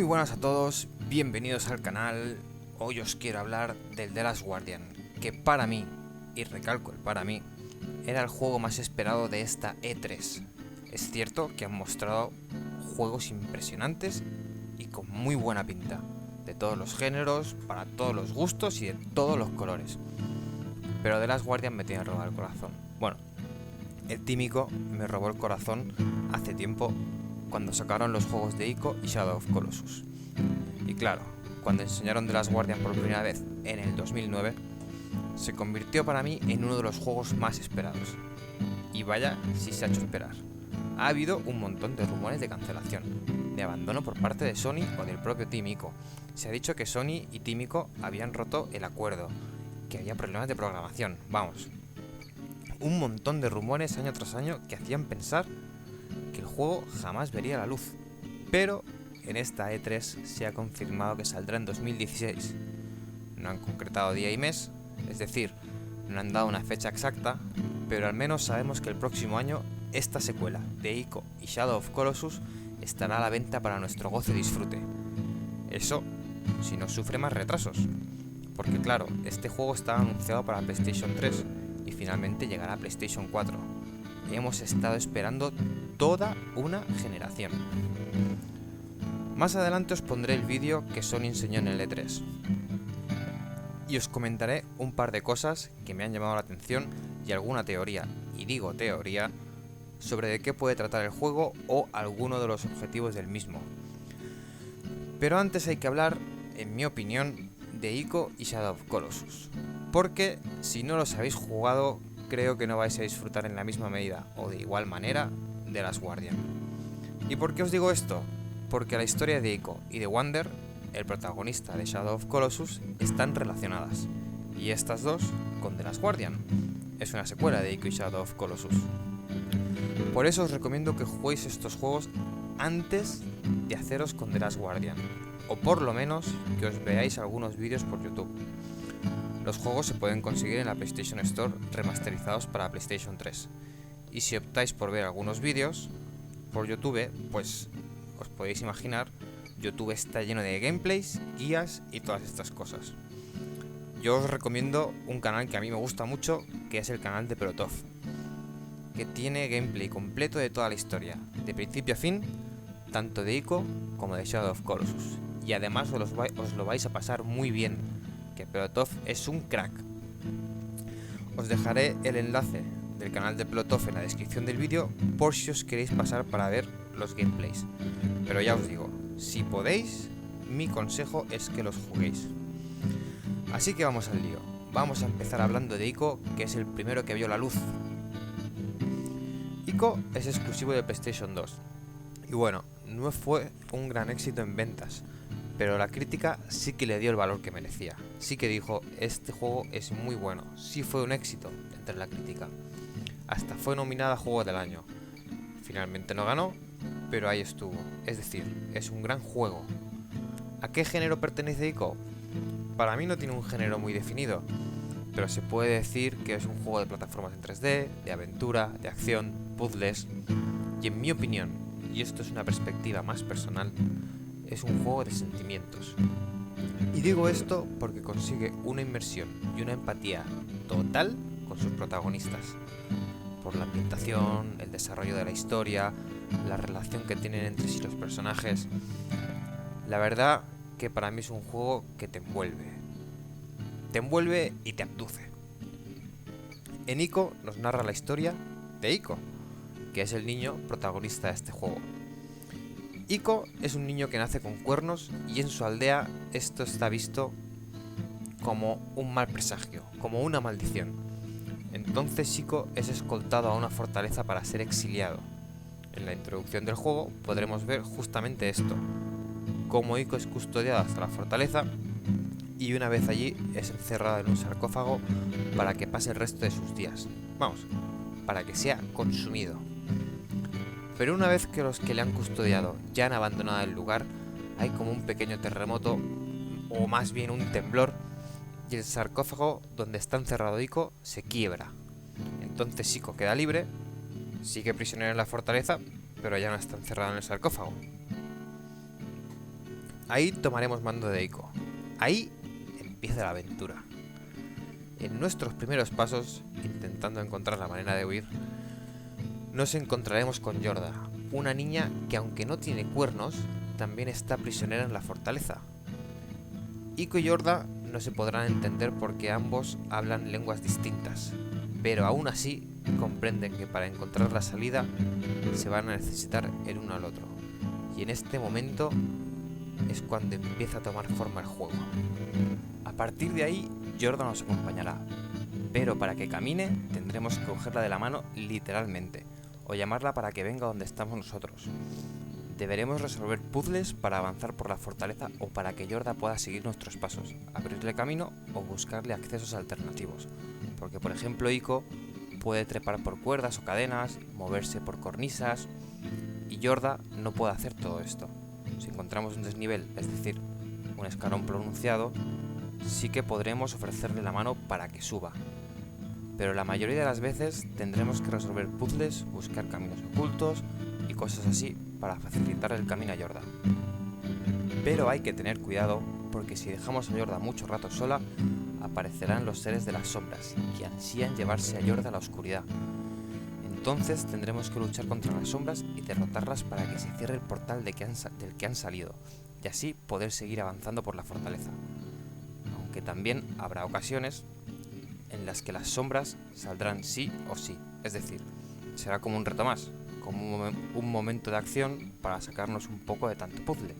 buenas a todos, bienvenidos al canal. Hoy os quiero hablar del The Last Guardian, que para mí, y recalco el para mí, era el juego más esperado de esta E3. Es cierto que han mostrado juegos impresionantes y con muy buena pinta, de todos los géneros, para todos los gustos y de todos los colores. Pero The Last Guardian me tiene robado el corazón. Bueno, el tímico me robó el corazón hace tiempo cuando sacaron los juegos de Ico y Shadow of Colossus. Y claro, cuando enseñaron The Last Guardian por primera vez en el 2009, se convirtió para mí en uno de los juegos más esperados. Y vaya si se ha hecho esperar. Ha habido un montón de rumores de cancelación, de abandono por parte de Sony o del propio Team Ico. Se ha dicho que Sony y Team Ico habían roto el acuerdo, que había problemas de programación, vamos. Un montón de rumores año tras año que hacían pensar que el juego jamás vería la luz. Pero en esta E3 se ha confirmado que saldrá en 2016. No han concretado día y mes, es decir, no han dado una fecha exacta, pero al menos sabemos que el próximo año esta secuela de Ico y Shadow of Colossus estará a la venta para nuestro goce y disfrute. Eso si no sufre más retrasos, porque claro, este juego estaba anunciado para PlayStation 3 y finalmente llegará a PlayStation 4. Hemos estado esperando toda una generación. Más adelante os pondré el vídeo que Sony enseñó en el E3 y os comentaré un par de cosas que me han llamado la atención y alguna teoría, y digo teoría, sobre de qué puede tratar el juego o alguno de los objetivos del mismo. Pero antes hay que hablar, en mi opinión, de Ico y Shadow of Colossus, porque si no los habéis jugado, creo que no vais a disfrutar en la misma medida o de igual manera de The Last Guardian. ¿Y por qué os digo esto? Porque la historia de Ico y de Wander, el protagonista de Shadow of Colossus, están relacionadas, y estas dos con The Last Guardian. Es una secuela de Ico y Shadow of Colossus. Por eso os recomiendo que juguéis estos juegos antes de haceros con The Last Guardian, o por lo menos que os veáis algunos vídeos por YouTube. Los juegos se pueden conseguir en la PlayStation Store remasterizados para PlayStation 3, y si optáis por ver algunos vídeos por YouTube, pues os podéis imaginar, YouTube está lleno de gameplays, guías y todas estas cosas. Yo os recomiendo un canal que a mí me gusta mucho, que es el canal de Protov, que tiene gameplay completo de toda la historia, de principio a fin, tanto de Ico como de Shadow of Colossus, y además os lo vais a pasar muy bien, que Protov es un crack. Os dejaré el enlace del canal de Protov en la descripción del vídeo por si os queréis pasar para ver los gameplays. Pero ya os digo, si podéis, mi consejo es que los juguéis. Así que vamos al lío. Vamos a empezar hablando de Ico, que es el primero que vio la luz. Ico es exclusivo de PlayStation 2. Y bueno, no fue un gran éxito en ventas, pero la crítica sí que le dio el valor que merecía. Sí que dijo, este juego es muy bueno. Sí fue un éxito entre la crítica. Hasta fue nominada a Juego del Año. Finalmente no ganó, pero ahí estuvo. Es decir, es un gran juego. ¿A qué género pertenece Ico? Para mí no tiene un género muy definido, pero se puede decir que es un juego de plataformas en 3D, de aventura, de acción, puzzles. Y en mi opinión, y esto es una perspectiva más personal, es un juego de sentimientos. Y digo esto porque consigue una inmersión y una empatía total con sus protagonistas. Por la ambientación, el desarrollo de la historia, la relación que tienen entre sí los personajes. La verdad que para mí es un juego que te envuelve. Te envuelve y te abduce. En Ico nos narra la historia de Ico, que es el niño protagonista de este juego. Ico es un niño que nace con cuernos y en su aldea esto está visto como un mal presagio, como una maldición. Entonces Ico es escoltado a una fortaleza para ser exiliado. En la introducción del juego podremos ver justamente esto, cómo Ico es custodiado hasta la fortaleza y una vez allí es encerrado en un sarcófago para que pase el resto de sus días. Vamos, para que sea consumido. Pero una vez que los que le han custodiado ya han abandonado el lugar, hay como un pequeño terremoto, o más bien un temblor, y el sarcófago donde está encerrado Ico se quiebra. Entonces Ico queda libre, sigue prisionero en la fortaleza, pero ya no está encerrado en el sarcófago. Ahí tomaremos mando de Ico. Ahí empieza la aventura. En nuestros primeros pasos, intentando encontrar la manera de huir, nos encontraremos con Yorda, una niña que aunque no tiene cuernos, también está prisionera en la fortaleza. Ico y Yorda no se podrán entender porque ambos hablan lenguas distintas, pero aún así comprenden que para encontrar la salida se van a necesitar el uno al otro. Y en este momento es cuando empieza a tomar forma el juego. A partir de ahí, Yorda nos acompañará, pero para que camine tendremos que cogerla de la mano literalmente, o llamarla para que venga donde estamos nosotros. Deberemos resolver puzzles para avanzar por la fortaleza o para que Yorda pueda seguir nuestros pasos, abrirle camino o buscarle accesos alternativos, porque por ejemplo Ico puede trepar por cuerdas o cadenas, moverse por cornisas, y Yorda no puede hacer todo esto. Si encontramos un desnivel, es decir, un escalón pronunciado, sí que podremos ofrecerle la mano para que suba. Pero la mayoría de las veces tendremos que resolver puzzles, buscar caminos ocultos y cosas así para facilitar el camino a Yorda. Pero hay que tener cuidado porque si dejamos a Yorda mucho rato sola, aparecerán los seres de las sombras que ansían llevarse a Yorda a la oscuridad. Entonces tendremos que luchar contra las sombras y derrotarlas para que se cierre el portal del que han salido y así poder seguir avanzando por la fortaleza. Aunque también habrá ocasiones en las que las sombras saldrán sí o sí, es decir, será como un reto más, como un momento de acción para sacarnos un poco de tanto puzzle.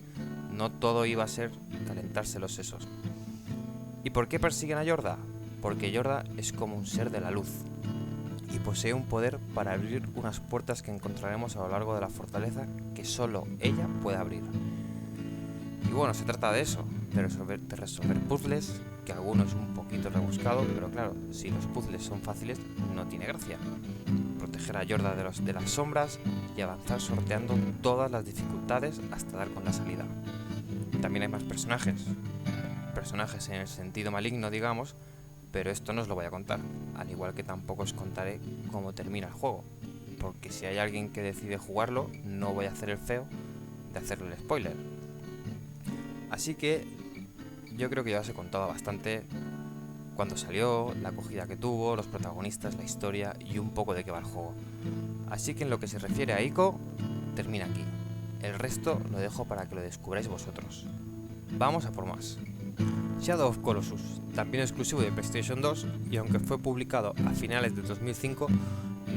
No todo iba a ser calentarse los sesos. ¿Y por qué persiguen a Yorda? Porque Yorda es como un ser de la luz y posee un poder para abrir unas puertas que encontraremos a lo largo de la fortaleza que solo ella puede abrir. Y bueno, se trata de eso, de resolver puzzles, que algunos es un poquito rebuscado, pero claro, si los puzzles son fáciles, no tiene gracia. Proteger a Yorda de las sombras y avanzar sorteando todas las dificultades hasta dar con la salida. También hay más personajes en el sentido maligno, digamos, pero esto no os lo voy a contar, al igual que tampoco os contaré cómo termina el juego, porque si hay alguien que decide jugarlo, no voy a hacer el feo de hacerle el spoiler. Así que yo creo que ya os he contado bastante cuándo salió, la acogida que tuvo, los protagonistas, la historia y un poco de qué va el juego. Así que en lo que se refiere a Ico, termina aquí. El resto lo dejo para que lo descubráis vosotros. Vamos a por más. Shadow of Colossus, también exclusivo de PlayStation 2 y aunque fue publicado a finales de 2005,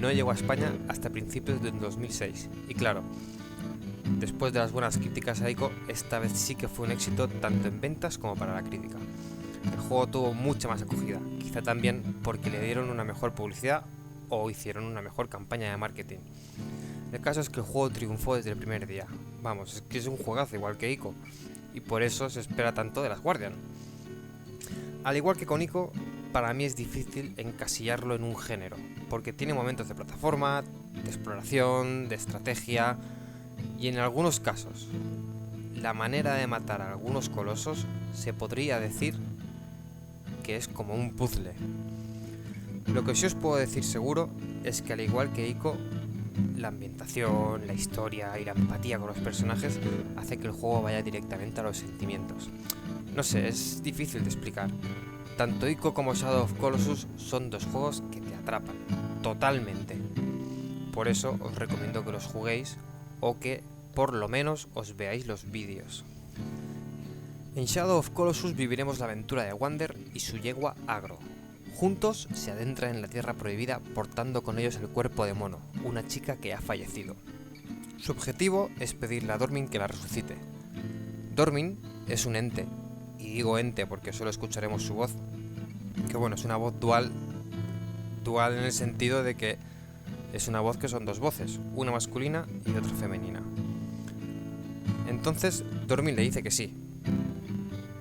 no llegó a España hasta principios de 2006. Y claro, después de las buenas críticas a Ico, esta vez sí que fue un éxito tanto en ventas como para la crítica. El juego tuvo mucha más acogida, quizá también porque le dieron una mejor publicidad o hicieron una mejor campaña de marketing. El caso es que el juego triunfó desde el primer día. Vamos, es que es un juegazo igual que Ico, y por eso se espera tanto de Last Guardian. Al igual que con Ico, para mí es difícil encasillarlo en un género, porque tiene momentos de plataforma, de exploración, de estrategia, y en algunos casos, la manera de matar a algunos colosos se podría decir que es como un puzzle. Lo que sí os puedo decir seguro es que al igual que Ico, la ambientación, la historia y la empatía con los personajes hace que el juego vaya directamente a los sentimientos. No sé, es difícil de explicar. Tanto Ico como Shadow of Colossus son dos juegos que te atrapan, totalmente. Por eso os recomiendo que los juguéis o que por lo menos os veáis los vídeos. En Shadow of Colossus viviremos la aventura de Wander y su yegua Agro. Juntos se adentran en la Tierra Prohibida portando con ellos el cuerpo de Mono, una chica que ha fallecido. Su objetivo es pedirle a Dormin que la resucite. Dormin es un ente, y digo ente porque solo escucharemos su voz, que bueno, es una voz dual en el sentido de que es una voz que son dos voces, una masculina y otra femenina. Entonces Dormin le dice que sí,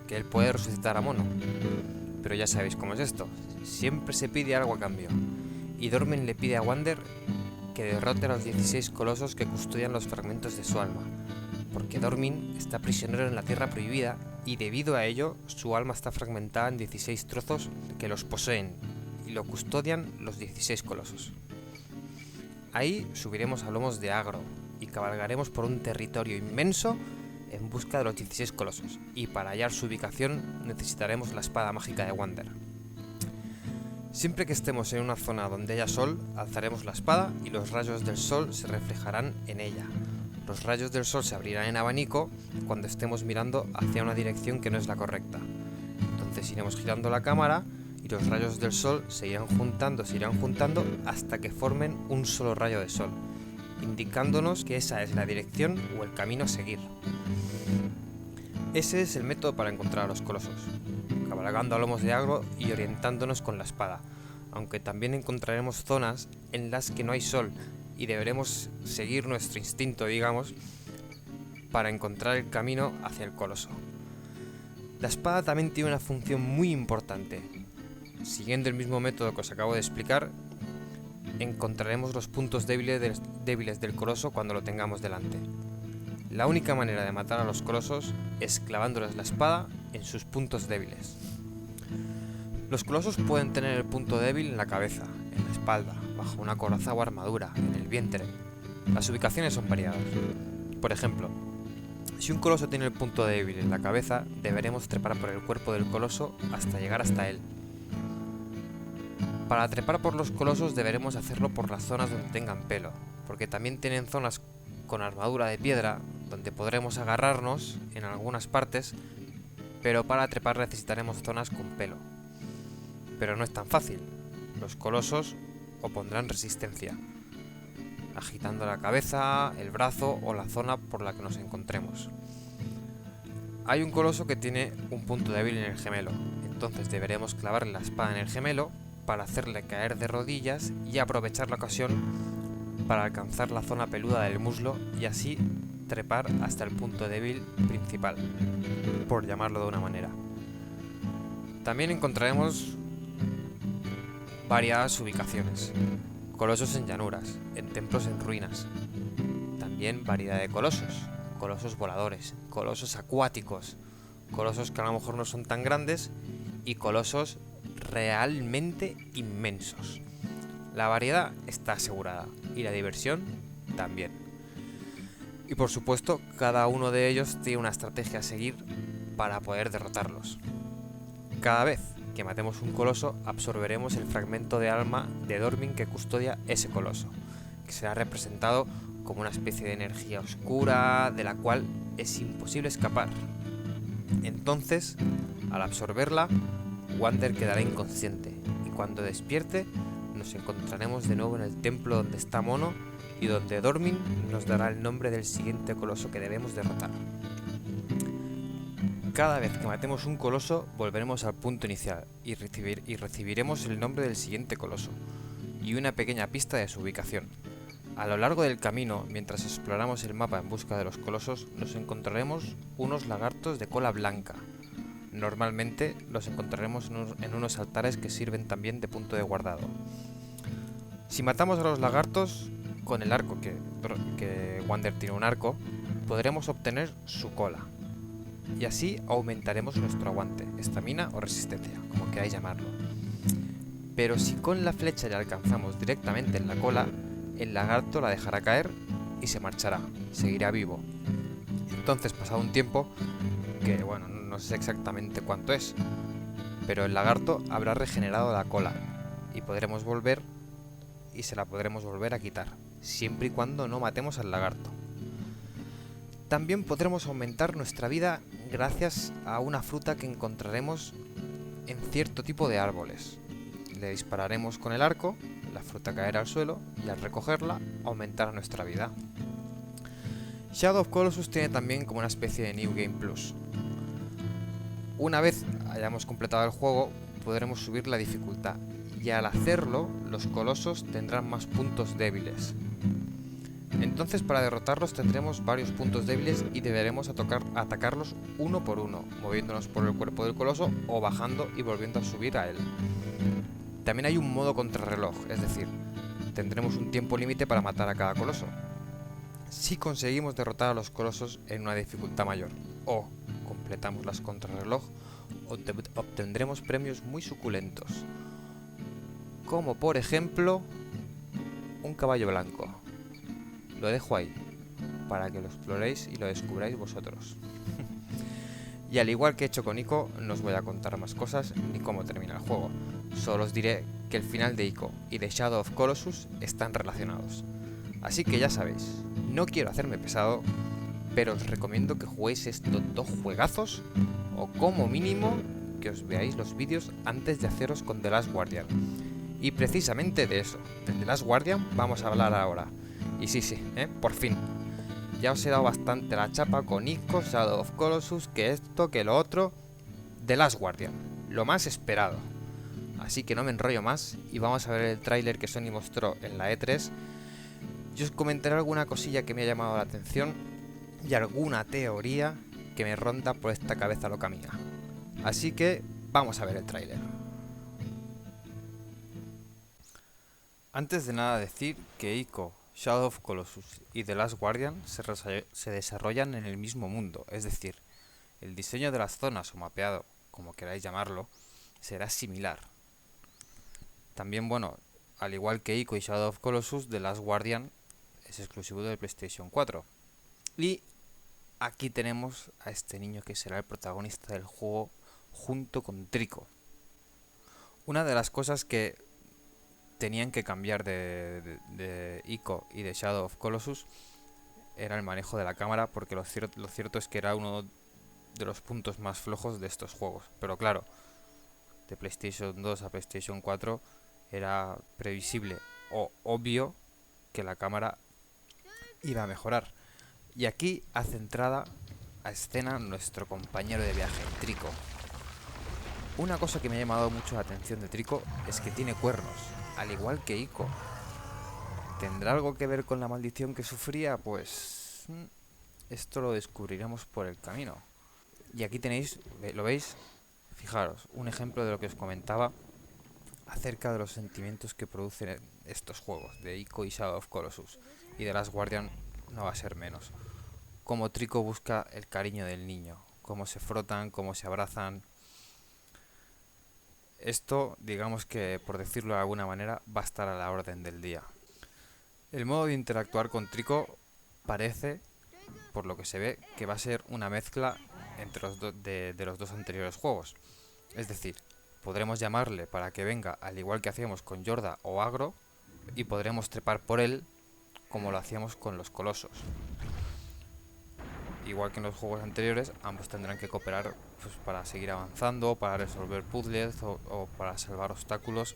que él puede resucitar a Mono, pero ya sabéis cómo es esto, siempre se pide algo a cambio, y Dormin le pide a Wander que derrote a los 16 colosos que custodian los fragmentos de su alma, porque Dormin está prisionero en la Tierra Prohibida y debido a ello su alma está fragmentada en 16 trozos que los poseen y lo custodian los 16 colosos. Ahí subiremos a lomos de Agro y cabalgaremos por un territorio inmenso en busca de los 16 colosos, y para hallar su ubicación necesitaremos la espada mágica de Wander. Siempre que estemos en una zona donde haya sol, alzaremos la espada y los rayos del sol se reflejarán en ella. Los rayos del sol se abrirán en abanico cuando estemos mirando hacia una dirección que no es la correcta. Entonces iremos girando la cámara y los rayos del sol se irán juntando hasta que formen un solo rayo de sol, indicándonos que esa es la dirección o el camino a seguir. Ese es el método para encontrar a los colosos, cabalgando a lomos de agro y orientándonos con la espada, aunque también encontraremos zonas en las que no hay sol y deberemos seguir nuestro instinto, digamos, para encontrar el camino hacia el coloso. La espada también tiene una función muy importante. Siguiendo el mismo método que os acabo de explicar, encontraremos los puntos débiles del coloso cuando lo tengamos delante. La única manera de matar a los colosos es clavándoles la espada en sus puntos débiles. Los colosos pueden tener el punto débil en la cabeza, en la espalda, bajo una coraza o armadura, en el vientre. Las ubicaciones son variadas. Por ejemplo, si un coloso tiene el punto débil en la cabeza, deberemos trepar por el cuerpo del coloso hasta llegar hasta él. Para trepar por los colosos deberemos hacerlo por las zonas donde tengan pelo, porque también tienen zonas con armadura de piedra donde podremos agarrarnos en algunas partes, pero para trepar necesitaremos zonas con pelo. Pero no es tan fácil. Los colosos opondrán resistencia, agitando la cabeza, el brazo o la zona por la que nos encontremos. Hay un coloso que tiene un punto débil en el gemelo, entonces deberemos clavarle la espada en el gemelo para hacerle caer de rodillas y aprovechar la ocasión para alcanzar la zona peluda del muslo y así trepar hasta el punto débil principal, por llamarlo de una manera. También encontraremos varias ubicaciones: colosos en llanuras, en templos en ruinas. También variedad de colosos: colosos voladores, colosos acuáticos, colosos que a lo mejor no son tan grandes y colosos realmente inmensos. La variedad está asegurada y la diversión también. Y por supuesto, cada uno de ellos tiene una estrategia a seguir para poder derrotarlos. Cada vez que matemos un coloso, absorberemos el fragmento de alma de Dormin que custodia ese coloso, que será representado como una especie de energía oscura de la cual es imposible escapar. Entonces, al absorberla, Wander quedará inconsciente y cuando despierte nos encontraremos de nuevo en el templo donde está Mono y donde Dormin nos dará el nombre del siguiente coloso que debemos derrotar. Cada vez que matemos un coloso volveremos al punto inicial y recibiremos el nombre del siguiente coloso y una pequeña pista de su ubicación. A lo largo del camino, mientras exploramos el mapa en busca de los colosos, nos encontraremos unos lagartos de cola blanca. Normalmente los encontraremos en unos altares que sirven también de punto de guardado. Si matamos a los lagartos con el arco, que Wander tiene un arco, podremos obtener su cola. Y así aumentaremos nuestro aguante, estamina o resistencia, como queráis llamarlo. Pero si con la flecha le alcanzamos directamente en la cola, el lagarto la dejará caer y se marchará, seguirá vivo. Entonces, pasado un tiempo, que bueno, no sé exactamente cuánto es, pero el lagarto habrá regenerado la cola y podremos volver y se la podremos volver a quitar, siempre y cuando no matemos al lagarto. También podremos aumentar nuestra vida gracias a una fruta que encontraremos en cierto tipo de árboles. Le dispararemos con el arco, la fruta caerá al suelo y al recogerla aumentará nuestra vida. Shadow of Colossus tiene también como una especie de New Game Plus. Una vez hayamos completado el juego, podremos subir la dificultad y al hacerlo, los colosos tendrán más puntos débiles. Entonces, para derrotarlos tendremos varios puntos débiles y deberemos atacarlos uno por uno, moviéndonos por el cuerpo del coloso o bajando y volviendo a subir a él. También hay un modo contrarreloj, es decir, tendremos un tiempo límite para matar a cada coloso. Si conseguimos derrotar a los colosos en una dificultad mayor o completamos las contrarreloj, obtendremos premios muy suculentos, como por ejemplo un caballo blanco. Lo dejo ahí. para que lo exploréis y lo descubráis vosotros. Y al igual que he hecho con Ico, no os voy a contar más cosas ni cómo termina el juego. Solo os diré que el final de Ico y de Shadow of Colossus están relacionados. Así que ya sabéis, no quiero hacerme pesado, pero os recomiendo que juguéis estos dos juegazos, o como mínimo que os veáis los vídeos antes de haceros con The Last Guardian. Y precisamente de eso, de The Last Guardian, vamos a hablar ahora. Y sí, por fin. Ya os he dado bastante la chapa con Ico, Shadow of Colossus, que esto, que lo otro. The Last Guardian, lo más esperado. Así que no me enrollo más y vamos a ver el tráiler que Sony mostró en la E3. Yo os comentaré alguna cosilla que me ha llamado la atención y alguna teoría que me ronda por esta cabeza loca mía. Así que vamos a ver el tráiler. Antes de nada decir que Ico, Shadow of Colossus y The Last Guardian se desarrollan en el mismo mundo, es decir, el diseño de las zonas o mapeado, como queráis llamarlo, será similar. También, bueno, al igual que Ico y Shadow of Colossus, The Last Guardian es exclusivo de PlayStation 4. Y aquí tenemos a este niño que será el protagonista del juego junto con Trico. Una de las cosas que tenían que cambiar de Ico y de Shadow of Colossus era el manejo de la cámara, porque lo cierto es que era uno de los puntos más flojos de estos juegos. Pero claro, de PlayStation 2 a PlayStation 4 era previsible o obvio que la cámara iba a mejorar. Y aquí hace entrada a escena nuestro compañero de viaje, Trico. Una cosa que me ha llamado mucho la atención de Trico es que tiene cuernos, al igual que Ico. ¿Tendrá algo que ver con la maldición que sufría? Pues esto lo descubriremos por el camino. Y aquí tenéis, ¿lo veis? Fijaros, un ejemplo de lo que os comentaba acerca de los sentimientos que producen estos juegos de Ico y Shadow of Colossus. Y de Last Guardian no va a ser menos. Cómo Trico busca el cariño del niño, cómo se frotan, cómo se abrazan. Esto, digamos que, por decirlo de alguna manera, va a estar a la orden del día. El modo de interactuar con Trico parece, por lo que se ve, que va a ser una mezcla entre de los dos anteriores juegos. Es decir, podremos llamarle para que venga al igual que hacíamos con Yorda o Agro, y podremos trepar por él como lo hacíamos con los colosos. Igual que en los juegos anteriores, ambos tendrán que cooperar pues, para seguir avanzando, para resolver puzzles o para salvar obstáculos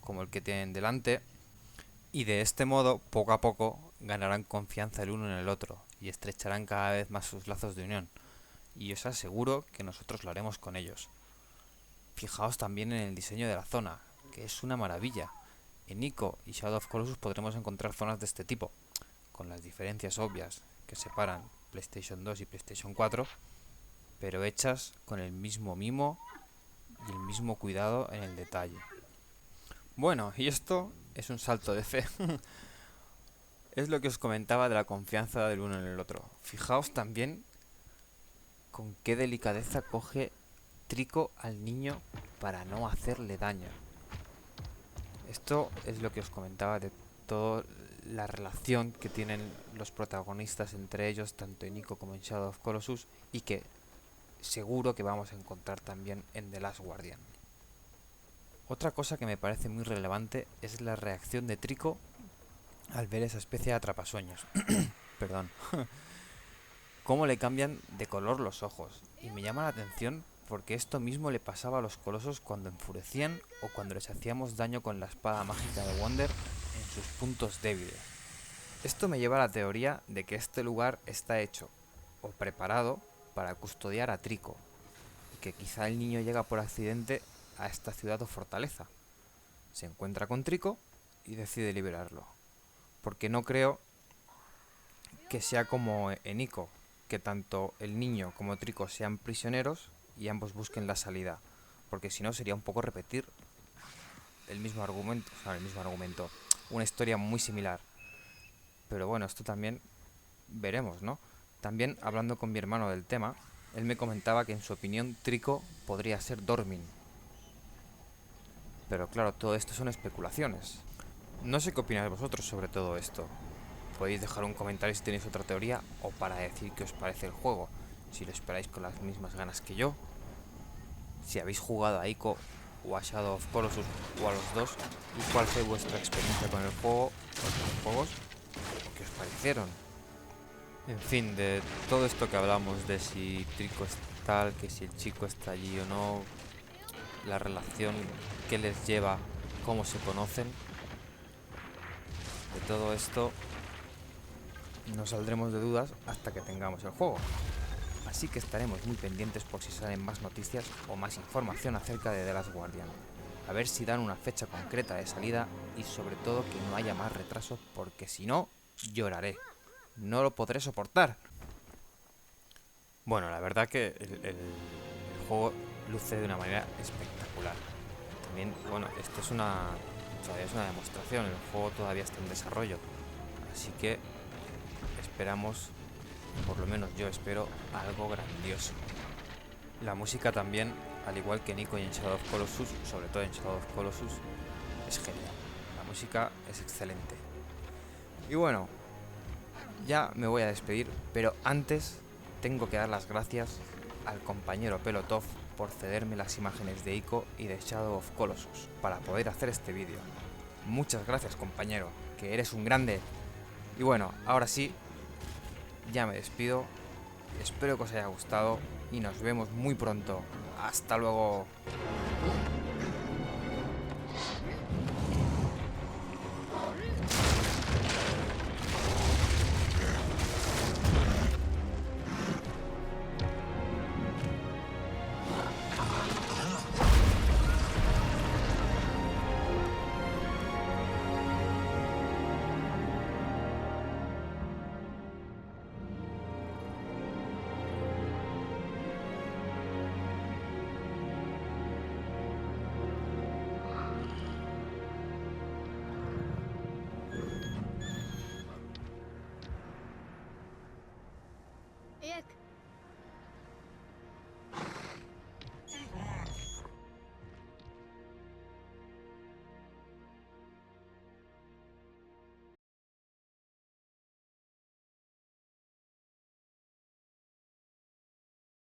como el que tienen delante. Y de este modo, poco a poco, ganarán confianza el uno en el otro y estrecharán cada vez más sus lazos de unión. Y os aseguro que nosotros lo haremos con ellos. Fijaos también en el diseño de la zona, que es una maravilla. En Ico y Shadow of Colossus podremos encontrar zonas de este tipo, con las diferencias obvias que separan PlayStation 2 y PlayStation 4, pero hechas con el mismo mimo y el mismo cuidado en el detalle. Bueno, y esto es un salto de fe. Es lo que os comentaba de la confianza del uno en el otro. Fijaos también con qué delicadeza coge Trico al niño para no hacerle daño. Esto es lo que os comentaba de toda la relación que tienen los protagonistas entre ellos, tanto en Ico como en Shadow of Colossus, y que seguro que vamos a encontrar también en The Last Guardian. Otra cosa que me parece muy relevante es la reacción de Trico al ver esa especie de atrapasueños. Perdón. Cómo le cambian de color los ojos. Y me llama la atención porque esto mismo le pasaba a los colosos cuando enfurecían o cuando les hacíamos daño con la espada mágica de Wonder en sus puntos débiles. Esto me lleva a la teoría de que este lugar está hecho o preparado para custodiar a Trico, y que quizá el niño llega por accidente a esta ciudad o fortaleza. Se encuentra con Trico y decide liberarlo. Porque no creo que sea como en Ico, que tanto el niño como Trico sean prisioneros y ambos busquen la salida. Porque si no sería un poco repetir el mismo argumento, una historia muy similar. Pero bueno, esto también veremos, ¿no? También hablando con mi hermano del tema, él me comentaba que en su opinión Trico podría ser Dormin. Pero claro, todo esto son especulaciones. No sé qué opináis vosotros sobre todo esto. podéis dejar un comentario si tenéis otra teoría o para decir qué os parece el juego, si lo esperáis con las mismas ganas que yo, si habéis jugado a Ico o a Shadow of Colossus o a los dos, y cuál fue vuestra experiencia con el juego o con los juegos, o qué os parecieron. En fin, de todo esto que hablamos de si Trico es tal, que si el chico está allí o no, la relación que les lleva, cómo se conocen, de todo esto no saldremos de dudas hasta que tengamos el juego. Así que estaremos muy pendientes por si salen más noticias o más información acerca de The Last Guardian. A ver si dan una fecha concreta de salida y sobre todo que no haya más retrasos, porque si no, lloraré. No lo podré soportar. Bueno, la verdad que el juego luce de una manera espectacular. También, bueno, esto es todavía es una demostración, el juego todavía está en desarrollo. Así que esperamos, por lo menos yo espero, algo grandioso. La música también, al igual que Nico y en Shadow of Colossus, sobre todo en Shadow of Colossus, es genial. La música es excelente. Y bueno, ya me voy a despedir, pero antes tengo que dar las gracias al compañero Pelotov por cederme las imágenes de Ico y de Shadow of Colossus para poder hacer este vídeo. Muchas gracias, compañero, que eres un grande. Y bueno, ahora sí, ya me despido. Espero que os haya gustado y nos vemos muy pronto. Hasta luego.